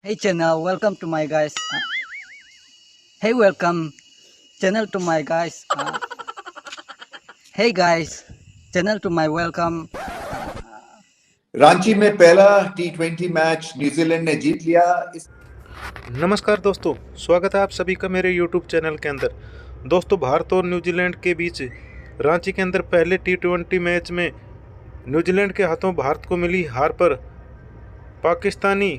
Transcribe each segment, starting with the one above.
Hey channel, welcome to my guys. Hey, welcome channel to my guys. Hey guys, channel to my welcome. Ranchi में पहला टी20 match New Zealand ने जीत लिया। नमस्कार दोस्तों, स्वागत है आप सभी का मेरे YouTube चैनल के अंदर। दोस्तों, भारत और न्यूजीलैंड के बीच रांची के अंदर पहले टी20 मैच में न्यूजीलैंड के हाथों भारत को मिली हार पर पाकिस्तानी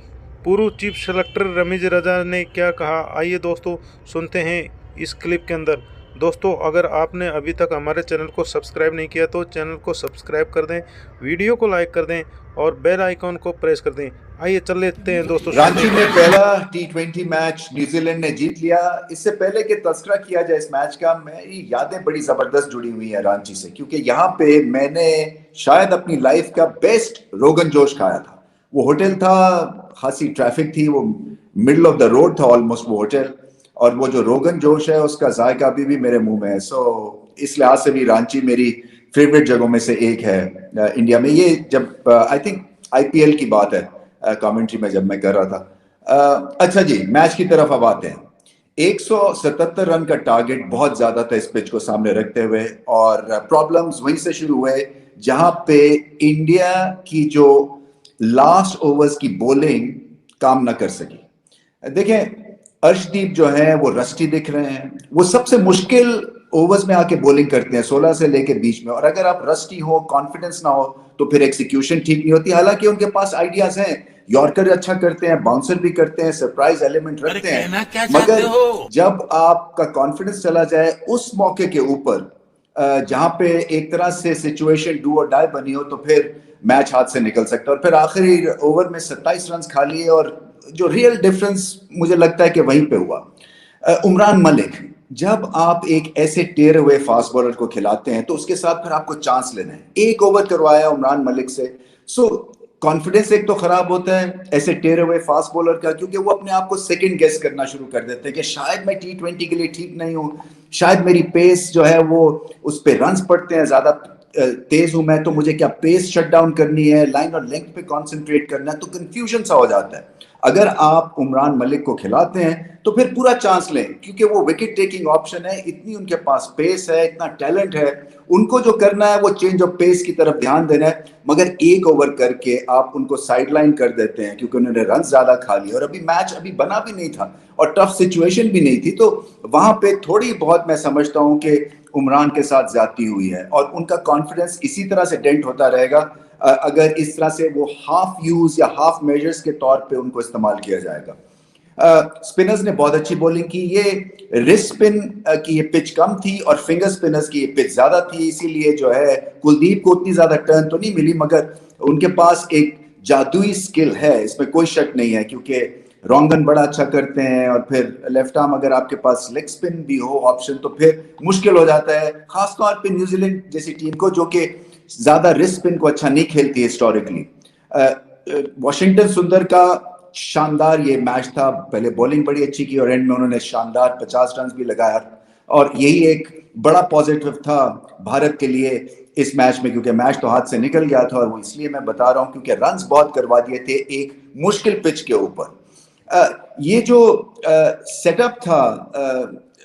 पूर्व चीफ सेलेक्टर रमीज रजा ने क्या कहा, आइए दोस्तों सुनते हैं इस क्लिप के अंदर। दोस्तों, अगर आपने अभी तक हमारे चैनल को सब्सक्राइब नहीं किया तो चैनल को सब्सक्राइब कर दें, वीडियो को लाइक कर दें और बेल आइकॉन को प्रेस कर दें। आइए चल लेते हैं दोस्तों। रांची में पहला टी20 मैच न्यूजीलैंड ने जीत लिया। इससे पहले कि तस्करा किया जाए इस मैच का, मेरी यादें बड़ी जबरदस्त जुड़ी हुई है रांची से, क्योंकि यहाँ पे मैंने शायद अपनी लाइफ का बेस्ट रोगन जोश खाया था। वो होटल था, खासी ट्रैफिक थी, वो मिडल ऑफ द रोड था ऑलमोस्ट वो होटल, और वो जो रोगन जोश है उसका जायका अभी भी मेरे मुंह में है। सो इस लिहाज से भी रांची मेरी फेवरेट जगहों में से एक है इंडिया में। ये जब आई थिंक आईपीएल की बात है, कमेंट्री में जब मैं कर रहा था। अच्छा जी, मैच की तरफ अब आते हैं। 177 रन का टारगेट बहुत ज्यादा था इस पिच को सामने रखते हुए, और प्रॉब्लम्स वहीं से शुरू हुए जहां पे इंडिया की जो लास्ट ओवर्स की बॉलिंग काम ना कर सकी। देखें, अर्शदीप जो है वो रस्टी दिख रहे हैं। वो सबसे मुश्किल ओवर्स में आके बॉलिंग करते हैं 16 से लेके 20 में, और अगर आप रस्टी हो, कॉन्फिडेंस ना हो, तो फिर एक्सिक्यूशन ठीक नहीं होती। हालांकि उनके पास आइडियाज हैं, यॉर्कर अच्छा करते हैं, बाउंसर भी करते हैं, सरप्राइज एलिमेंट रखते हैं, मगर जब आपका कॉन्फिडेंस चला जाए उस मौके के ऊपर जहां पे एक तरह से सिचुएशन डू और डाई बनी हो, तो फिर मैच हाथ से निकल सकता है। और फिर आखिरी ओवर में 27 रन खा लिए, और जो रियल डिफरेंस मुझे लगता है कि वहीं पे हुआ। उमरान मलिक, जब आप एक ऐसे टेर हुए फास्ट बॉलर को खिलाते हैं तो उसके साथ फिर आपको चांस लेना है। एक ओवर करवाया उमरान मलिक से, सो कॉन्फिडेंस एक तो खराब होता है ऐसे टेर हुए फास्ट बॉलर का, क्योंकि वो अपने आप को सेकंड गेस करना शुरू कर देते हैं कि शायद मैं टी20 के लिए ठीक नहीं हूं, शायद मेरी पेस जो है वो उस पर रन पड़ते हैं, ज्यादा तेज हूं मैं, तो मुझे क्या पेस शट डाउन करनी है, लाइन और लेंथ पे कंसंट्रेट करना है, तो कंफ्यूजन सा हो जाता है। अगर आप उमरान मलिक को खिलाते हैं तो फिर पूरा चांस लें, क्योंकि वो विकेट टेकिंग ऑप्शन है, इतनी उनके पास पेस है, इतना टैलेंट है। उनको जो करना है वो चेंज ऑफ पेस की तरफ ध्यान देना है, मगर एक ओवर करके आप उनको साइडलाइन कर देते हैं क्योंकि उन्होंने रन ज्यादा खा लिए, और अभी मैच अभी बना भी नहीं था और टफ सिचुएशन भी नहीं थी। तो वहां पे थोड़ी बहुत मैं समझता हूं कि उमरान के साथ ज्यादती हुई है, और उनका कॉन्फिडेंस इसी तरह से डेंट होता रहेगा अगर इस तरह से वो हाफ यूज या हाफ मेजर्स के तौर पे उनको इस्तेमाल किया जाएगा। स्पिनर्स ने बहुत अच्छी बॉलिंग की। ये रिस्ट स्पिन की ये पिच कम थी और फिंगर स्पिनर्स की ये पिच ज्यादा थी, इसीलिए जो है कुलदीप को उतनी ज्यादा टर्न तो नहीं मिली, मगर उनके पास एक जादुई स्किल है, इसमें कोई शक नहीं है, क्योंकि रोंगन बड़ा अच्छा करते हैं, और फिर लेफ्ट आर्म अगर आपके पास लेग स्पिन भी हो ऑप्शन तो फिर मुश्किल हो जाता है, खासतौर पे न्यूजीलैंड जैसी टीम को जो कि ज्यादा रिस्ट स्पिन को अच्छा नहीं खेलती हिस्टोरिकली। वॉशिंगटन सुंदर का शानदार ये मैच था, पहले बॉलिंग बड़ी अच्छी की और एंड में उन्होंने शानदार 50 रन भी लगाया, और यही एक बड़ा पॉजिटिव था भारत के लिए इस मैच में, क्योंकि मैच तो हाथ से निकल गया था, और वो इसलिए मैं बता रहा हूं क्योंकि रन्स बहुत करवा दिए थे एक मुश्किल पिच के ऊपर। ये जो सेटअप था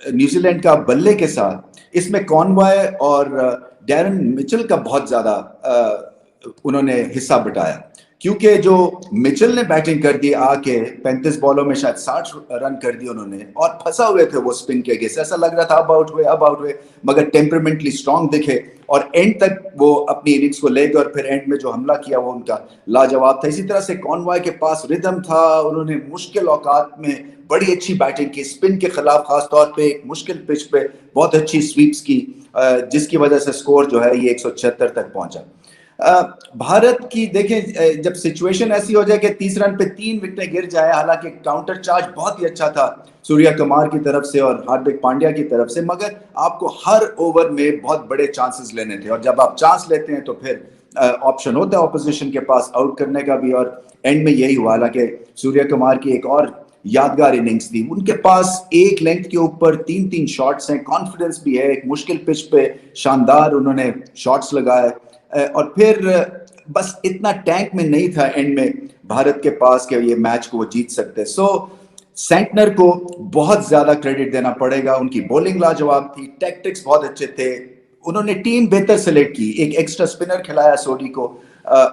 न्यूजीलैंड का बल्ले के साथ, इसमें कॉनवॉय और डैरन मिचेल का बहुत ज्यादा उन्होंने हिस्सा बटाया, क्योंकि जो मिचेल ने बैटिंग कर दी आके 35 बॉलों में शायद 60 रन कर दिए उन्होंने, और फंसा हुए थे वो स्पिन के अगेंस्ट, ऐसा लग रहा था अब आउट हुए, मगर टेम्परामेंटली स्ट्रांग दिखे और एंड तक वो अपनी इनिंग्स को ले गए, और फिर एंड में जो हमला किया वो उनका लाजवाब था। इसी तरह से कॉनवॉय के पास रिदम था, उन्होंने मुश्किल औकात में बड़ी अच्छी बैटिंग की, स्पिन के खिलाफ खासतौर पे एक मुश्किल पिच पे बहुत अच्छी स्वीप्स की, जिसकी वजह से स्कोर जो है ये 176 तक पहुंचा। भारत की देखें, जब सिचुएशन ऐसी हो जाए कि 30 रन पे 3 विकेटें गिर जाए, हालांकि काउंटर चार्ज बहुत ही अच्छा था सूर्या कुमार की तरफ से और हार्दिक पांड्या की तरफ से, मगर आपको हर ओवर में बहुत बड़े चांसेस लेने थे, और जब आप चांस लेते हैं तो फिर ऑप्शन होता है ऑपोजिशन के पास आउट करने का भी, और एंड में यही हुआ। हालांकि सूर्या कुमार की एक और यादगार इनिंग्स थी, उनके पास एक लेंथ के ऊपर 3-3 शॉट्स हैं, कॉन्फिडेंस भी है, एक मुश्किल पिच पे शानदार उन्होंने शॉट्स लगाए, और फिर बस इतना टैंक में नहीं था एंड में भारत के पास कि ये मैच को वो जीत सकते। सो सेंटनर को बहुत ज्यादा क्रेडिट देना पड़ेगा, उनकी बॉलिंग लाजवाब थी, टैक्टिक्स बहुत अच्छे थे, उन्होंने टीम बेहतर सेलेक्ट की, एक एक्स्ट्रा स्पिनर खिलाया सोडी को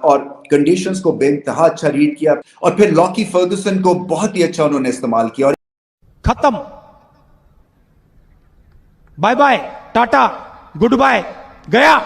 और कंडीशंस को बेइंतहा अच्छा रीड किया, और फिर लॉकी फर्गुसन को बहुत ही अच्छा उन्होंने इस्तेमाल किया। और खत्म, bye bye, ta-ta, goodbye, गया।